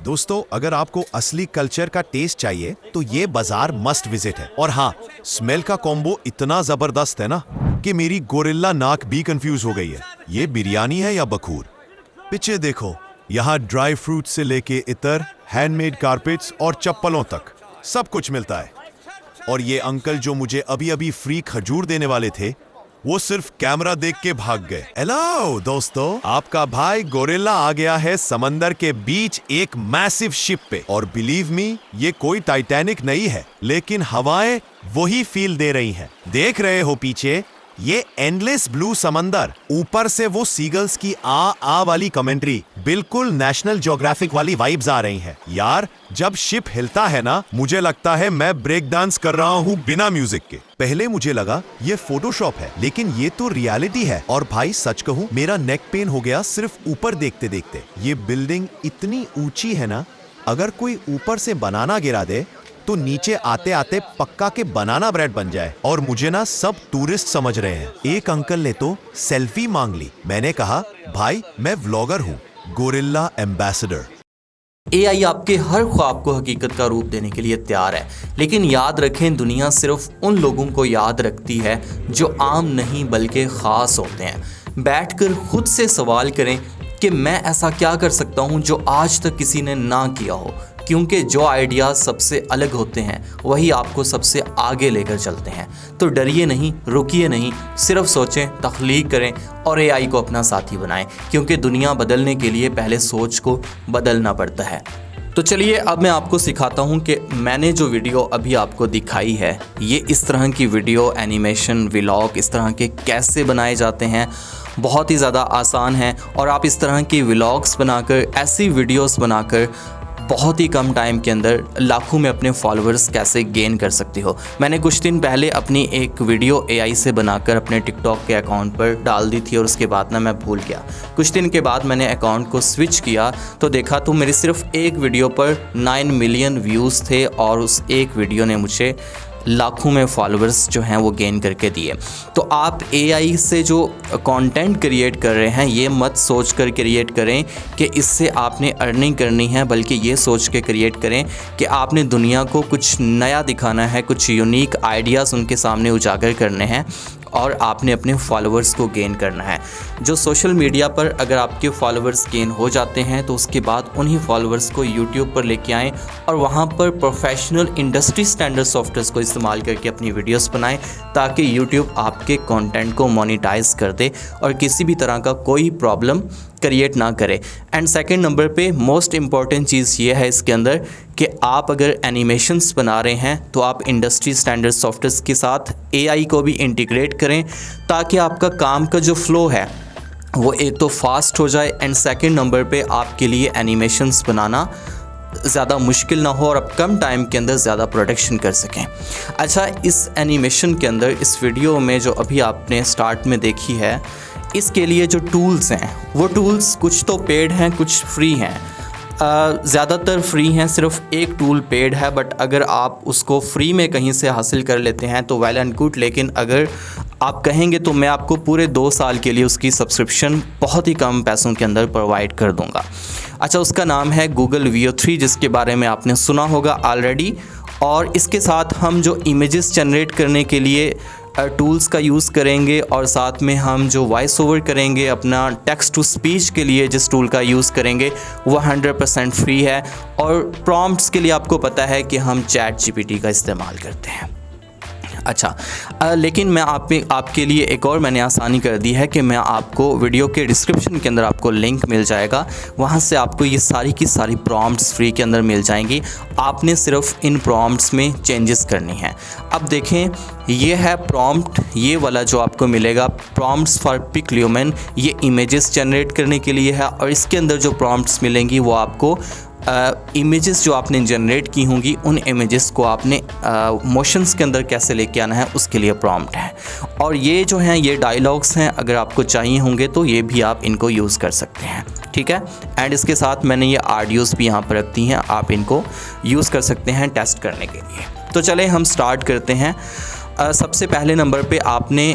दोस्तों, अगर आपको असली कल्चर का टेस्ट चाहिए तो ये बाजार मस्ट विजिट है। और हाँ, स्मेल का कॉम्बो इतना जबरदस्त है ना कि मेरी गोरिल्ला नाक भी कंफ्यूज हो गई है। ये बिरयानी है या बखूर? पीछे देखो, यहाँ ड्राई फ्रूट से लेके इतर, हैंडमेड कारपेट्स और चप्पलों तक सब कुछ मिलता है। और ये अंकल जो मुझे अभी अभी फ्री खजूर देने वाले थे, वो सिर्फ कैमरा देख के भाग गए। हेलो दोस्तों, आपका भाई गोरिल्ला आ गया है समंदर के बीच एक मैसिव शिप पे। और बिलीव मी, ये कोई टाइटैनिक नहीं है, लेकिन हवाएं वही फील दे रही हैं। देख रहे हो पीछे ये एंडलेस ब्लू समंदर, ऊपर से वो सीगल्स की आ वाली कमेंट्री, बिल्कुल नेशनल ज्योग्राफिक वाली वाइब्स आ रही हैं। यार, जब शिप हिलता है ना, मुझे लगता है मैं ब्रेक डांस कर रहा हूँ बिना म्यूजिक के। पहले मुझे लगा ये फोटोशॉप है, लेकिन ये तो रियलिटी है। और भाई सच कहूँ, मेरा नेक पेन हो गया सिर्फ ऊपर देखते देखते। ये बिल्डिंग इतनी ऊंची है ना, अगर कोई ऊपर से बनाना गिरा दे तो नीचे आते आते पक्का के बनाना ब्रेड बन जाए। और मुझे ना सब टूरिस्ट समझ रहे हैं। एक अंकल ने तो सेल्फी मांग ली। मैंने कहा, भाई मैं व्लॉगर हूँ, गोरिल्ला एम्बेसडर। एआई आपके हर ख्वाब को हकीकत का रूप देने के लिए तैयार है, लेकिन याद रखें, दुनिया सिर्फ उन लोगों को याद रखती है जो आम नहीं बल्कि ख़ास होते हैं। बैठकर खुद से सवाल करें कि मैं ऐसा क्या कर सकता हूँ जो आज तक किसी ने ना किया हो, क्योंकि जो आइडियाज़ सबसे अलग होते हैं वही आपको सबसे आगे लेकर चलते हैं। तो डरिए नहीं, रुकिए नहीं, सिर्फ सोचें, तख्लीक करें और एआई को अपना साथी बनाएं, क्योंकि दुनिया बदलने के लिए पहले सोच को बदलना पड़ता है। तो चलिए अब मैं आपको सिखाता हूँ कि मैंने जो वीडियो अभी आपको दिखाई है, ये इस तरह की वीडियो, एनिमेशन, व्लॉग इस तरह के कैसे बनाए जाते हैं। बहुत ही ज़्यादा आसान है और आप इस तरह की व्लॉग्स बनाकर, ऐसी वीडियोस बनाकर बहुत ही कम टाइम के अंदर लाखों में अपने फॉलोअर्स कैसे गेन कर सकते हो। मैंने कुछ दिन पहले अपनी एक वीडियो एआई से बनाकर अपने टिकटॉक के अकाउंट पर डाल दी थी और उसके बाद ना मैं भूल गया। कुछ दिन के बाद मैंने अकाउंट को स्विच किया तो देखा तो मेरी सिर्फ एक वीडियो पर 9 मिलियन व्यूज़ थे और उस एक वीडियो ने मुझे लाखों में फॉलोअर्स जो हैं वो गेन करके दिए। तो आप एआई से जो कंटेंट क्रिएट कर रहे हैं, ये मत सोच कर क्रिएट करें कि इससे आपने अर्निंग करनी है, बल्कि ये सोच के क्रिएट करें कि आपने दुनिया को कुछ नया दिखाना है, कुछ यूनिक आइडियाज़ उनके सामने उजागर करने हैं और आपने अपने फॉलोअर्स को गेन करना है। जो सोशल मीडिया पर अगर आपके फॉलोअर्स गेन हो जाते हैं तो उसके बाद उन्हीं फॉलोअर्स को यूट्यूब पर लेके आएँ और वहाँ पर प्रोफेशनल इंडस्ट्री स्टैंडर्ड सॉफ्टवेयर को इस्तेमाल करके अपनी वीडियोस बनाएं, ताकि यूट्यूब आपके कंटेंट को मोनेटाइज कर दे और किसी भी तरह का कोई प्रॉब्लम क्रिएट ना करे। एंड सेकंड नंबर पे मोस्ट इम्पॉर्टेंट चीज़ ये है इसके अंदर कि आप अगर एनिमेशंस बना रहे हैं तो आप इंडस्ट्री स्टैंडर्ड सॉफ्टवेयर के साथ एआई को भी इंटीग्रेट करें, ताकि आपका काम का जो फ्लो है वो एक तो फास्ट हो जाए एंड सेकंड नंबर पे आपके लिए एनिमेशंस बनाना ज़्यादा मुश्किल ना हो और आप कम टाइम के अंदर ज़्यादा प्रोडक्शन कर सकें। अच्छा, इस एनिमेशन के अंदर, इस वीडियो में जो अभी आपने स्टार्ट में देखी है, इसके लिए जो टूल्स हैं वो टूल्स कुछ तो पेड हैं, कुछ फ्री हैं। ज़्यादातर फ्री हैं, सिर्फ एक टूल पेड है, बट अगर आप उसको फ्री में कहीं से हासिल कर लेते हैं तो वेल एंड गुड। लेकिन अगर आप कहेंगे तो मैं आपको पूरे 2 साल के लिए उसकी सब्सक्रिप्शन बहुत ही कम पैसों के अंदर प्रोवाइड कर दूंगा। अच्छा, उसका नाम है गूगल Veo 3, जिसके बारे में आपने सुना होगा ऑलरेडी। और इसके साथ हम जो इमेजेस जनरेट करने के लिए टूल्स का यूज़ करेंगे और साथ में हम जो वॉइस ओवर करेंगे, अपना टेक्स्ट टू स्पीच के लिए जिस टूल का यूज़ करेंगे वो 100% फ्री है। और प्रॉम्प्ट्स के लिए आपको पता है कि हम ChatGPT का इस्तेमाल करते हैं। अच्छा, लेकिन मैं आपके लिए एक और मैंने आसानी कर दी है कि मैं आपको वीडियो के डिस्क्रिप्शन के अंदर आपको लिंक मिल जाएगा, वहाँ से आपको ये सारी की सारी प्रॉम्प्ट्स फ्री के अंदर मिल जाएंगी। आपने सिर्फ इन प्रॉम्प्ट्स में चेंजेस करनी है। अब देखें, ये है प्रॉम्प्ट, ये वाला जो आपको मिलेगा, प्रॉम्प्ट्स फॉर पिक्लुमेन, ये इमेजेस जनरेट करने के लिए है। और इसके अंदर जो प्रॉम्प्ट्स मिलेंगी वो आपको इमेजेस जो आपने जनरेट की होंगी, उन इमेजेस को आपने मोशंस के अंदर कैसे लेके आना है उसके लिए प्रॉम्प्ट है। और ये जो हैं ये डायलॉग्स हैं, अगर आपको चाहिए होंगे तो ये भी आप इनको यूज़ कर सकते हैं, ठीक है। एंड इसके साथ मैंने ये ऑडियोज़ भी यहाँ पर रख दी हैं, आप इनको यूज़ कर सकते हैं टेस्ट करने के लिए। तो चलें हम स्टार्ट करते हैं। सबसे पहले नंबर पे आपने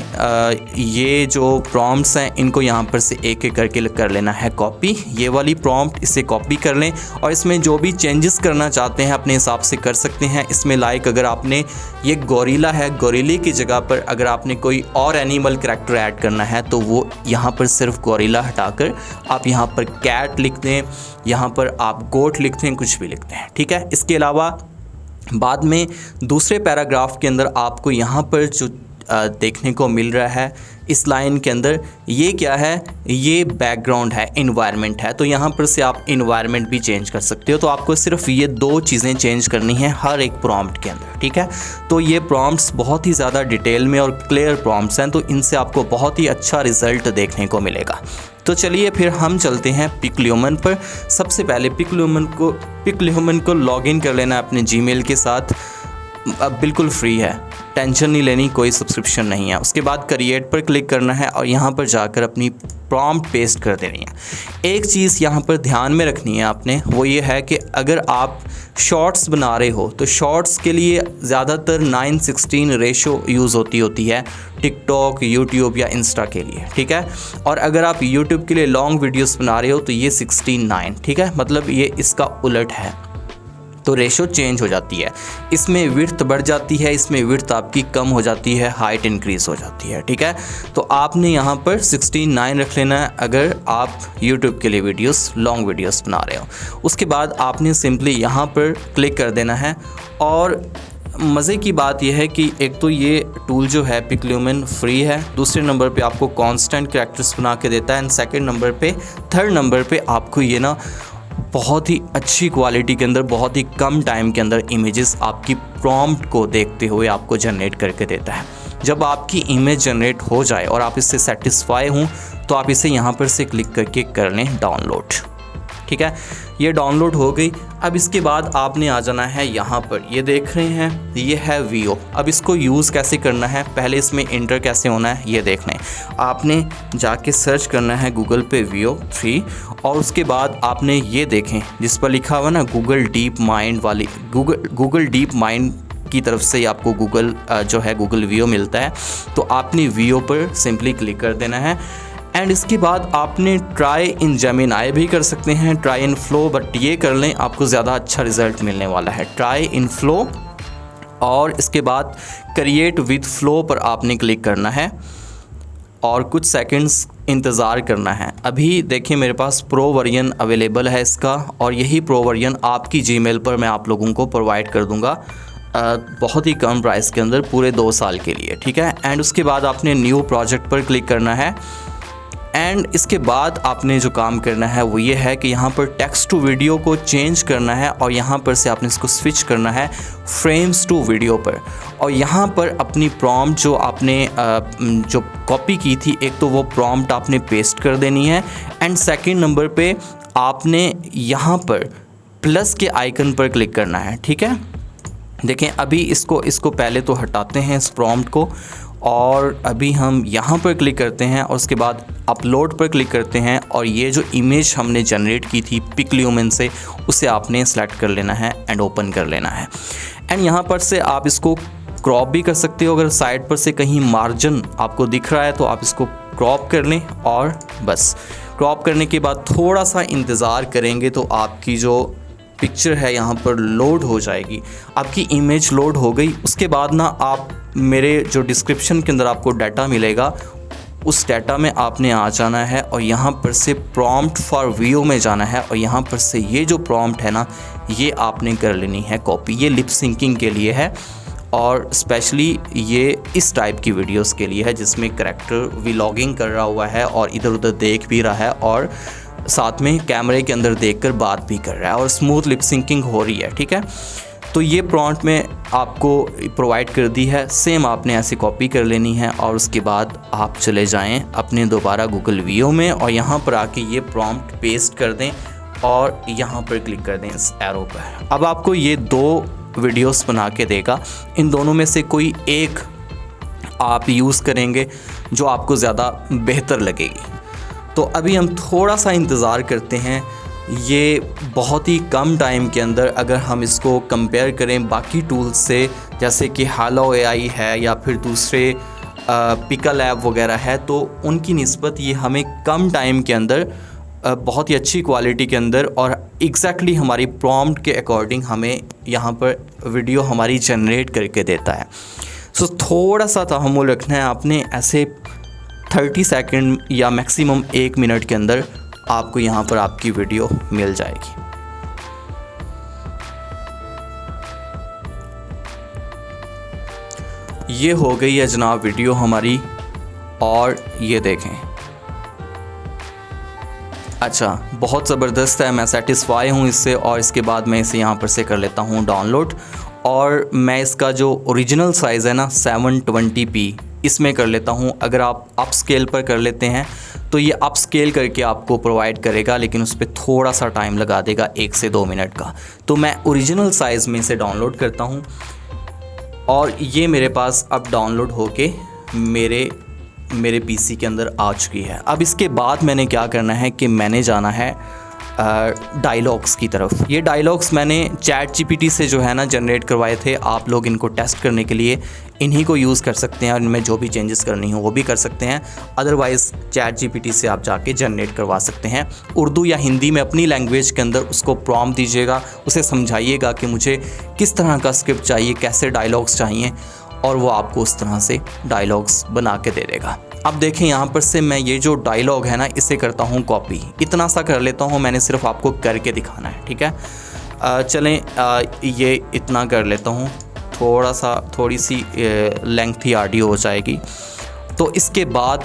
ये जो प्रॉम्प्ट्स हैं इनको यहाँ पर से एक एक करके कर लेना है कॉपी। ये वाली प्रॉम्प्ट इसे कॉपी कर लें और इसमें जो भी चेंजेस करना चाहते हैं अपने हिसाब से कर सकते हैं। इसमें लाइक अगर आपने ये गोरिल्ला है, गोरिल्ले की जगह पर अगर आपने कोई और एनिमल करैक्टर ऐड करना है तो वो यहाँ पर सिर्फ गोरिल्ला हटाकर आप यहाँ पर कैट लिख दें, यहाँ पर आप गोट लिख दें, कुछ भी लिखते हैं, ठीक है। इसके अलावा बाद में दूसरे पैराग्राफ के अंदर आपको यहाँ पर जो देखने को मिल रहा है इस लाइन के अंदर, ये क्या है, ये बैकग्राउंड है, इन्वायरमेंट है। तो यहाँ पर से आप इन्वायरमेंट भी चेंज कर सकते हो। तो आपको सिर्फ ये 2 चीज़ें चेंज करनी है हर एक प्रॉम्प्ट के अंदर, ठीक है। तो ये प्रॉम्प्ट्स बहुत ही ज़्यादा डिटेल में और क्लियर प्रॉम्प्ट्स हैं, तो इनसे आपको बहुत ही अच्छा रिज़ल्ट देखने को मिलेगा। तो चलिए फिर हम चलते हैं पिकल्यूमन पर। सबसे पहले पिकल्यूमन को लॉगिन कर लेना अपने जीमेल के साथ। अब बिल्कुल फ्री है, टेंशन नहीं लेनी, कोई सब्सक्रिप्शन नहीं है। उसके बाद क्रिएट पर क्लिक करना है और यहाँ पर जाकर अपनी प्रॉम्प्ट पेस्ट कर देनी है। एक चीज़ यहाँ पर ध्यान में रखनी है आपने, वो ये है कि अगर आप शॉर्ट्स बना रहे हो तो शॉर्ट्स के लिए ज़्यादातर 9:16 रेशो यूज़ होती है टिकटॉक, यूट्यूब या इंस्टा के लिए, ठीक है। और अगर आप यूट्यूब के लिए लॉन्ग वीडियोस बना रहे हो तो ये 16:9, ठीक है, मतलब ये इसका उलट है। तो रेशो चेंज हो जाती है, इसमें विड्थ बढ़ जाती है, इसमें विड्थ आपकी कम हो जाती है, हाइट इंक्रीज हो जाती है, ठीक है। तो आपने यहाँ पर 16:9 रख लेना है अगर आप YouTube के लिए वीडियोस, लॉन्ग वीडियोस बना रहे हो। उसके बाद आपने सिंपली यहाँ पर क्लिक कर देना है। और मज़े की बात यह है कि एक तो ये टूल जो है पिकल्यूमन फ्री है, दूसरे नंबर पे आपको कांस्टेंट कैरेक्टर्स बना के देता है, एंड थर्ड नंबर पे आपको ये ना बहुत ही अच्छी क्वालिटी के अंदर, बहुत ही कम टाइम के अंदर इमेजेस आपकी प्रॉम्प्ट को देखते हुए आपको जनरेट करके देता है। जब आपकी इमेज जनरेट हो जाए और आप इससे सेटिस्फाई हों तो आप इसे यहाँ पर से क्लिक करके कर लें डाउनलोड, ठीक है। ये डाउनलोड हो गई। अब इसके बाद आपने आ जाना है यहाँ पर, ये देख रहे हैं ये है वीओ। अब इसको यूज़ कैसे करना है, पहले इसमें इंटर कैसे होना है ये देख लें। आपने जाके सर्च करना है गूगल पे वीओ 3 और उसके बाद आपने ये देखें जिस पर लिखा हुआ ना गूगल डीप माइंड वाली, गूगल डीप माइंड की तरफ से आपको गूगल जो है गूगल वीओ मिलता है। तो आपने वीओ पर सिंपली क्लिक कर देना है। एंड इसके बाद आपने ट्राई इन जेमिनाई भी कर सकते हैं, ट्राई इन फ्लो, बट ये कर लें आपको ज़्यादा अच्छा रिज़ल्ट मिलने वाला है, ट्राई इन फ्लो। और इसके बाद क्रिएट विद फ्लो पर आपने क्लिक करना है और कुछ सेकंड्स इंतज़ार करना है। अभी देखिए मेरे पास प्रो वर्जन अवेलेबल है इसका, और यही प्रो वर्जन आपकी जीमेल पर मैं आप लोगों को प्रोवाइड कर दूँगा बहुत ही कम प्राइस के अंदर पूरे 2 साल के लिए, ठीक है। एंड उसके बाद आपने न्यू प्रोजेक्ट पर क्लिक करना है। एंड इसके बाद आपने जो काम करना है वो ये है कि यहाँ पर टेक्स्ट टू वीडियो को चेंज करना है और यहाँ पर से आपने इसको स्विच करना है फ्रेम्स टू वीडियो पर। और यहाँ पर अपनी प्रॉम्प्ट जो आपने जो कॉपी की थी, एक तो वो प्रॉम्प्ट आपने पेस्ट कर देनी है, एंड सेकंड नंबर पे आपने यहाँ पर प्लस के आइकन पर क्लिक करना है, ठीक है। देखें अभी इसको पहले तो हटाते हैं इस प्रॉम्प्ट को, और अभी हम यहाँ पर क्लिक करते हैं और उसके बाद अपलोड पर क्लिक करते हैं। और ये जो इमेज हमने जनरेट की थी पिकल्यूमन से, उसे आपने सेलेक्ट कर लेना है एंड ओपन कर लेना है। एंड यहाँ पर से आप इसको क्रॉप भी कर सकते हो, अगर साइड पर से कहीं मार्जिन आपको दिख रहा है तो आप इसको क्रॉप कर लें। और बस क्रॉप करने के बाद थोड़ा सा इंतज़ार करेंगे तो आपकी जो पिक्चर है यहाँ पर लोड हो जाएगी, आपकी इमेज लोड हो गई। उसके बाद ना आप मेरे जो डिस्क्रिप्शन के अंदर आपको डाटा मिलेगा, उस डाटा में आपने आ जाना है और यहाँ पर से प्रॉम्प्ट फॉर वीओ में जाना है और यहाँ पर से ये जो प्रॉम्प्ट है ना, ये आपने कर लेनी है कॉपी। ये लिप सिंकिंग के लिए है और स्पेशली ये इस टाइप की वीडियोस के लिए है जिसमें करैक्टर व्लॉगिंग कर रहा हुआ है और इधर उधर देख भी रहा है और साथ में कैमरे के अंदर देखकर बात भी कर रहा है और स्मूथ लिप सिंकिंग हो रही है, ठीक है। तो ये प्रॉम्प्ट में आपको प्रोवाइड कर दी है, सेम आपने ऐसे कॉपी कर लेनी है और उसके बाद आप चले जाएं अपने दोबारा गूगल वीओ में और यहाँ पर आके ये प्रॉम्प्ट पेस्ट कर दें और यहाँ पर क्लिक कर दें इस एरो पर। अब आपको ये 2 वीडियोस बना के देगा, इन दोनों में से कोई एक आप यूज़ करेंगे जो आपको ज़्यादा बेहतर लगेगी। तो अभी हम थोड़ा सा इंतज़ार करते हैं ये बहुत ही कम टाइम के अंदर, अगर हम इसको कंपेयर करें बाकी टूल्स से, जैसे कि हालो एआई है या फिर दूसरे पिकल ऐप वगैरह है, तो उनकी निस्बत ये हमें कम टाइम के अंदर बहुत ही अच्छी क्वालिटी के अंदर और एग्जैक्टली हमारी प्रॉम्प्ट के अकॉर्डिंग हमें यहाँ पर वीडियो हमारी जनरेट करके देता है। सो थोड़ा सा तहम्मुल रखना है आपने। ऐसे 30 सेकंड या मैक्सिमम 1 मिनट के अंदर आपको यहाँ पर आपकी वीडियो मिल जाएगी। ये हो गई है जनाब वीडियो हमारी, और ये देखें। अच्छा, बहुत ज़बरदस्त है, मैं सेटिस्फाई हूँ इससे। और इसके बाद मैं इसे यहाँ पर से कर लेता हूँ डाउनलोड, और मैं इसका जो ओरिजिनल साइज़ है ना 720p इसमें कर लेता हूँ। अगर आप अप स्केल पर कर लेते हैं तो ये अप स्केल करके आपको प्रोवाइड करेगा, लेकिन उस पर थोड़ा सा टाइम लगा देगा, 1 से 2 मिनट का। तो मैं ओरिजिनल साइज़ में इसे डाउनलोड करता हूँ, और ये मेरे पास अब डाउनलोड होके मेरे पीसी के अंदर आ चुकी है। अब इसके बाद मैंने क्या करना है कि मैंने जाना है डायलॉग्स की तरफ। ये डायलॉग्स मैंने चैट जीपीटी से जो है ना जनरेट करवाए थे। आप लोग इनको टेस्ट करने के लिए इन्हीं को यूज़ कर सकते हैं, और इनमें जो भी चेंजेस करनी हो वो भी कर सकते हैं। अदरवाइज़ चैट जीपीटी से आप जाके जनरेट करवा सकते हैं। उर्दू या हिंदी में अपनी लैंग्वेज के अंदर उसको प्रॉम्प्ट दीजिएगा, उसे समझाइएगा कि मुझे किस तरह का स्क्रिप्ट चाहिए, कैसे डायलॉग्स चाहिए, और वो आपको उस तरह से डायलॉग्स बना के दे देगा। अब देखें यहाँ पर से मैं ये जो डायलॉग है ना इसे करता हूँ कॉपी। इतना सा कर लेता हूँ, मैंने सिर्फ आपको करके दिखाना है, ठीक है। चलें ये इतना कर लेता हूँ, थोड़ी सी लेंथी ऑडियो हो जाएगी। तो इसके बाद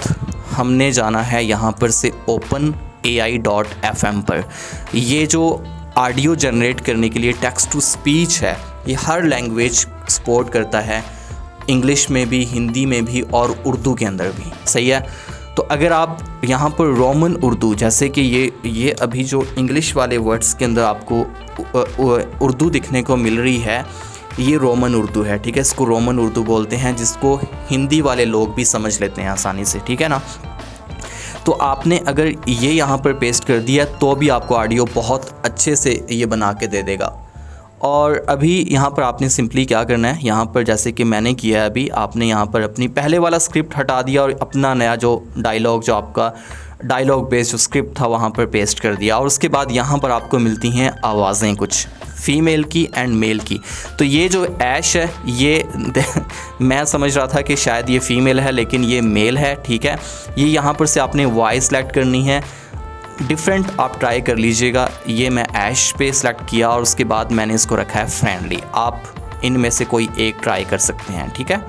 हमने जाना है यहाँ पर से OpenAI.fm पर। ये जो ऑडियो जनरेट करने के लिए टेक्स्ट टू स्पीच है, ये हर लैंग्वेज सपोर्ट करता है, इंग्लिश में भी, हिंदी में भी और उर्दू के अंदर भी, सही है। तो अगर आप यहाँ पर रोमन उर्दू, जैसे कि ये अभी जो इंग्लिश वाले वर्ड्स के अंदर आपको उर्दू दिखने को मिल रही है, ये रोमन उर्दू है, ठीक है। इसको रोमन उर्दू बोलते हैं, जिसको हिंदी वाले लोग भी समझ लेते हैं आसानी से, ठीक है ना। तो आपने अगर ये यहाँ पर पेस्ट कर दिया तो भी आपको ऑडियो बहुत अच्छे से ये बना के दे देगा। और अभी यहाँ पर आपने सिंपली क्या करना है, यहाँ पर जैसे कि मैंने किया है अभी, आपने यहाँ पर अपनी पहले वाला स्क्रिप्ट हटा दिया और अपना नया जो डायलॉग, जो आपका डायलॉग बेस्ड जो स्क्रिप्ट था वहाँ पर पेस्ट कर दिया। और उसके बाद यहाँ पर आपको मिलती हैं आवाज़ें, कुछ फ़ीमेल की एंड मेल की। तो ये जो ऐश है ये मैं समझ रहा था कि शायद ये फ़ीमेल है, लेकिन ये मेल है, ठीक है। ये यहाँ पर से आपने वॉइस सेलेक्ट करनी है, डिफरेंट आप ट्राई कर लीजिएगा। ये मैं ऐश पे सेलेक्ट किया और उसके बाद मैंने इसको रखा है फ्रेंडली। आप इनमें से कोई एक ट्राई कर सकते हैं, ठीक है।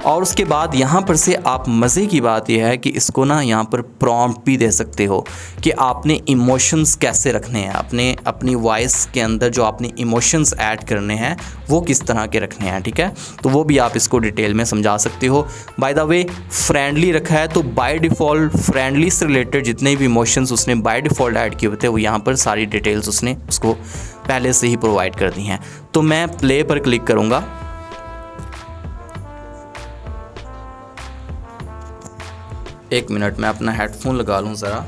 और उसके बाद यहाँ पर से आप, मज़े की बात यह है कि इसको ना यहाँ पर प्रॉम्प्ट भी दे सकते हो कि आपने इमोशंस कैसे रखने हैं, अपनी वॉइस के अंदर जो आपने इमोशंस ऐड करने हैं वो किस तरह के रखने हैं, ठीक है। तो वो भी आप इसको डिटेल में समझा सकते हो। बाय द वे फ्रेंडली रखा है, तो बाय डिफ़ॉल्ट फ्रेंडली से रिलेटेड जितने भी इमोशंस उसने बाय डिफ़ॉल्ट ऐड किए हुए थे वो यहाँ पर सारी डिटेल्स उसने उसको पहले से ही प्रोवाइड कर दी हैं। तो मैं प्ले पर क्लिक करूँगा। एक मिनट में अपना हेडफोन लगा लूँ ज़रा।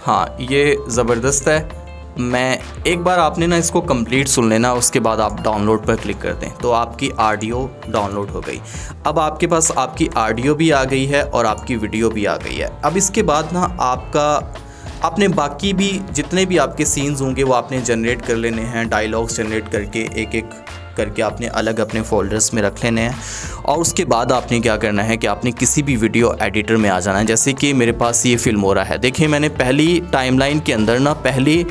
हाँ, ये ज़बरदस्त है। मैं एक बार आपने ना इसको कंप्लीट सुन लेना, उसके बाद आप डाउनलोड पर क्लिक कर दें तो आपकी ऑडियो डाउनलोड हो गई। अब आपके पास आपकी ऑडियो भी आ गई है और आपकी वीडियो भी आ गई है। अब इसके बाद ना आपने बाकी भी जितने भी आपके सीन्स होंगे वो आपने जनरेट कर लेने हैं, डायलॉग्स जनरेट करके एक एक करके आपने अलग अपने फोल्डर्स में रख लेने हैं। और उसके बाद आपने क्या करना है कि आपने किसी भी वीडियो एडिटर में आ जाना है। जैसे कि मेरे पास ये फिल्मोरा है, देखिए मैंने पहली टाइमलाइन के अंदर ना पहली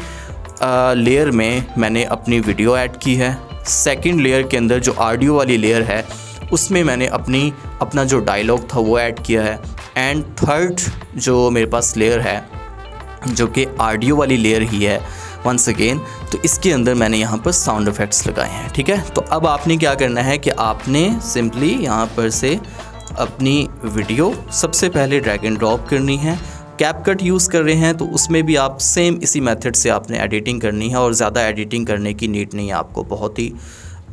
लेयर में मैंने अपनी वीडियो ऐड की है। सेकंड लेयर के अंदर जो ऑडियो वाली लेयर है उसमें मैंने अपना जो डायलॉग था वो ऐड किया है। एंड थर्ड जो मेरे पास लेयर है जो कि ऑडियो वाली लेयर ही है वंस अगेन, तो इसके अंदर मैंने यहाँ पर साउंड इफ़ेक्ट्स लगाए हैं, ठीक है। तो अब आपने क्या करना है कि आपने सिंपली यहाँ पर से अपनी वीडियो सबसे पहले ड्रैग एंड ड्रॉप करनी है। कैपकट यूज़ कर रहे हैं तो उसमें भी आप सेम इसी मेथड से आपने एडिटिंग करनी है, और ज़्यादा एडिटिंग करने की नीड नहीं है आपको, बहुत ही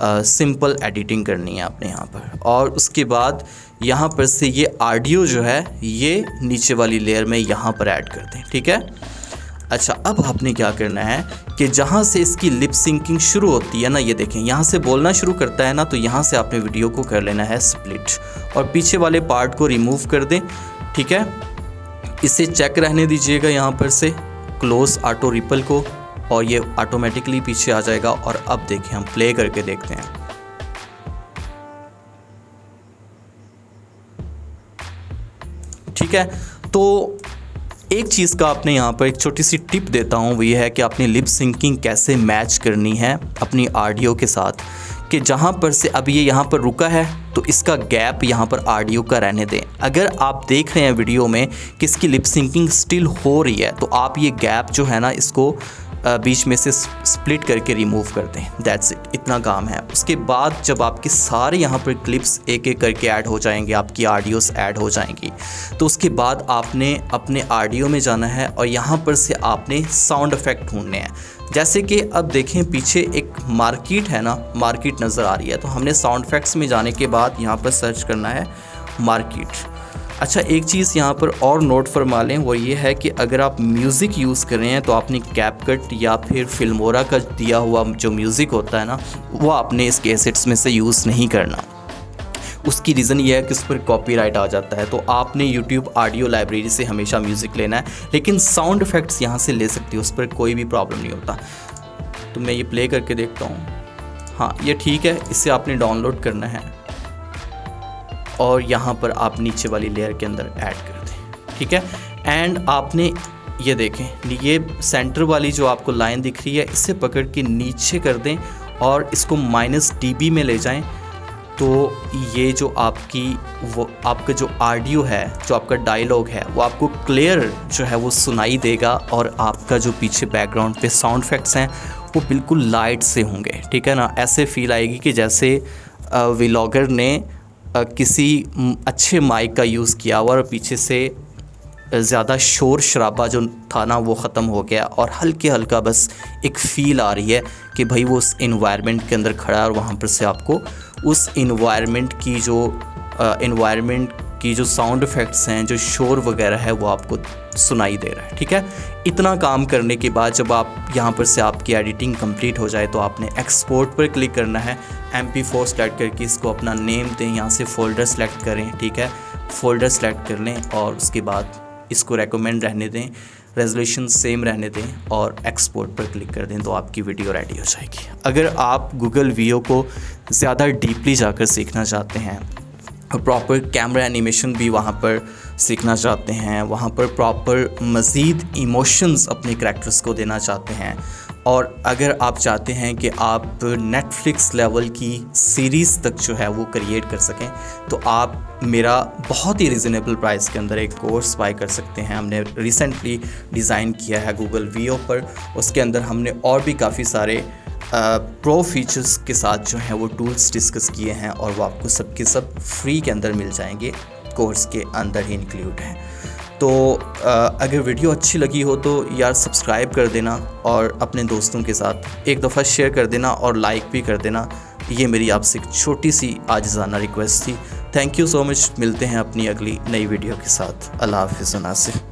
सिंपल एडिटिंग करनी है आपने यहाँ पर। और उसके बाद यहाँ पर से ये ऑडियो जो है ये नीचे वाली लेयर में यहाँ पर ऐड कर दें, ठीक है। अच्छा, अब आपने क्या करना है कि जहाँ से इसकी लिप सिंकिंग शुरू होती है ना, ये देखें यहाँ से बोलना शुरू करता है ना, तो यहाँ से आपने वीडियो को कर लेना है स्प्लिट और पीछे वाले पार्ट को रिमूव कर दें, ठीक है। इसे चेक रहने दीजिएगा यहाँ पर से क्लोज ऑटो रिपल को, और ये ऑटोमेटिकली पीछे आ जाएगा। और अब देखें, हम प्ले करके देखते हैं। ठीक है, तो एक चीज़ का आपने यहाँ पर एक छोटी सी टिप देता हूँ, वो ये है कि आपने लिप सिंकिंग कैसे मैच करनी है अपनी ऑडियो के साथ, कि जहाँ पर से अब ये यहाँ पर रुका है तो इसका गैप यहाँ पर ऑडियो का रहने दें। अगर आप देख रहे हैं वीडियो में कि इसकी लिप सिंकिंग स्टिल हो रही है, तो आप ये गैप जो है ना, इसको बीच में से स्प्लिट करके रिमूव कर दें। दैट्स इट, इतना काम है। उसके बाद जब आपके सारे यहाँ पर क्लिप्स एक एक करके ऐड हो जाएंगे, आपकी ऑडियोस ऐड हो जाएंगी, तो उसके बाद आपने अपने ऑडियो में जाना है और यहाँ पर से आपने साउंड इफ़ेक्ट ढूंढने हैं। जैसे कि अब देखें पीछे एक मार्केट है ना, मार्केट नज़र आ रही है, तो हमने साउंड इफ़ेक्ट्स में जाने के बाद यहाँ पर सर्च करना है मार्केट। अच्छा, एक चीज़ यहाँ पर और नोट फरमा लें, वो ये है कि अगर आप म्यूज़िक यूज़ कर रहे हैं तो आपने कैपकट या फिर फिल्मोरा का दिया हुआ जो म्यूज़िक होता है ना, वो आपने इस कैसेट्स में से यूज़ नहीं करना। उसकी रीज़न ये है कि उस पर कॉपीराइट आ जाता है, तो आपने यूट्यूब ऑडियो लाइब्रेरी से हमेशा म्यूज़िक लेना है, लेकिन साउंड इफ़ेक्ट्स यहाँ से ले सकते हो, उस पर कोई भी प्रॉब्लम नहीं होता। तो मैं ये प्ले करके देखता हूँ। हाँ, ये ठीक है, इसे आपने डाउनलोड करना है और यहाँ पर आप नीचे वाली लेयर के अंदर ऐड कर दें, ठीक है। एंड आपने ये देखें, ये सेंटर वाली जो आपको लाइन दिख रही है, इसे पकड़ के नीचे कर दें और इसको -dB में ले जाएं, तो ये जो आपका जो ऑडियो है, जो आपका डायलॉग है, वो आपको क्लियर जो है वो सुनाई देगा और आपका जो पीछे बैकग्राउंड पे साउंड इफ़ेक्ट्स हैं वो बिल्कुल लाइट से होंगे, ठीक है ना। ऐसे फील आएगी कि जैसे व्लॉगर ने किसी अच्छे माइक का यूज़ किया हुआ और पीछे से ज़्यादा शोर शराबा जो था ना वो ख़त्म हो गया और हल्का बस एक फ़ील आ रही है कि भाई वो उस इन्वायरमेंट के अंदर खड़ा है और वहाँ पर से आपको उस इन्वायरमेंट की जो साउंड इफ़ेक्ट्स हैं, जो शोर वगैरह है, वो आपको सुनाई दे रहा है, ठीक है। इतना काम करने के बाद जब आप यहाँ पर से आपकी एडिटिंग कंप्लीट हो जाए तो आपने एक्सपोर्ट पर क्लिक करना है। MP4 सेलेक्ट करके इसको अपना नेम दें, यहाँ से फ़ोल्डर सेलेक्ट करें, ठीक है। फ़ोल्डर सेलेक्ट कर लें और उसके बाद इसको रेकमेंड रहने दें, रेजोल्यूशन सेम रहने दें और एक्सपोर्ट पर क्लिक कर दें, तो आपकी वीडियो रेडी हो जाएगी। अगर आप गूगल वीओ को ज़्यादा डीपली जाकर सीखना चाहते हैं, प्रॉपर कैमरा एनिमेशन भी वहाँ पर सीखना चाहते हैं, वहाँ पर प्रॉपर मज़ीद इमोशंस अपने करैक्टर्स को देना चाहते हैं, और अगर आप चाहते हैं कि आप नेटफ्लिक्स लेवल की सीरीज़ तक जो है वो क्रिएट कर सकें, तो आप मेरा बहुत ही रिजनेबल प्राइस के अंदर एक कोर्स बाय कर सकते हैं। हमने रिसेंटली डिज़ाइन किया है गूगल वीओ पर, उसके अंदर हमने और भी काफ़ी सारे प्रो फीचर्स के साथ जो हैं वो टूल्स डिस्कस किए हैं और वो आपको सब के सब फ्री के अंदर मिल जाएंगे, कोर्स के अंदर ही इंक्लूड हैं। तो अगर वीडियो अच्छी लगी हो तो यार सब्सक्राइब कर देना और अपने दोस्तों के साथ एक दफ़ा शेयर कर देना और लाइक भी कर देना। ये मेरी आपसे एक छोटी सी आजिज़ाना रिक्वेस्ट थी। Thank you so much. मिलते हैं अपनी अगली नई वीडियो के साथ। अल्लाह हाफ़िज़।